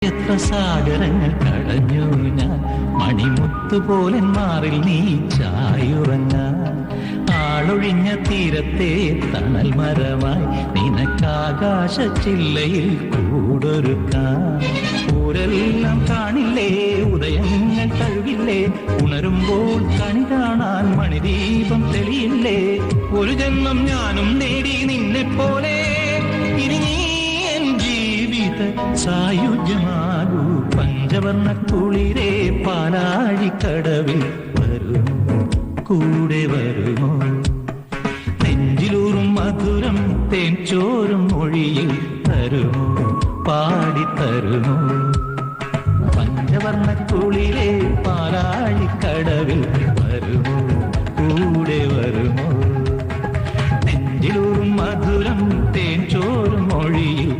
എത്ര സാഗരങ്ങൾ കടഞ്ഞു ഞാൻ മണിമുത്തുപോലെ മാറിൽ നീ ചായുറങ്ങാൻ. ആളൊഴിഞ്ഞ തീരത്തെ തണൽ മരമായി നിനക്കാകാശ ചില്ലയിൽ കൂടൊരുക്കാൻ. ഊരെല്ലാം കാണില്ലേ, ഉദയങ്ങൾ കഴുകില്ലേ, ഉണരുമ്പോൾ കണി കാണാൻ മണിദീപം തെളിയില്ലേ. ഒരു ജന്മം ഞാനും നേടി നിന്നെ പോലെ, ഇനി നീ എൻ ജീവിത സായുജ്യമാകൂ. പഞ്ചവർണ്ണ കുളിരേ പാലാഴിക്കടവിൽ വരുമോ, കൂടെ വരുമോ? നെഞ്ചിലൂറും മധുരം തേൻ ചോറും മൊഴിയിൽ തരുമോ, പാടിത്തരുമോ? പഞ്ചവർണ്ണ കുളിരേ പാലാഴിക്കടവിൽ വരുമോ, കൂടെ വരുമോ? നെഞ്ചിലൂറും മധുരം തേൻ ചോറും മൊഴിയിൽ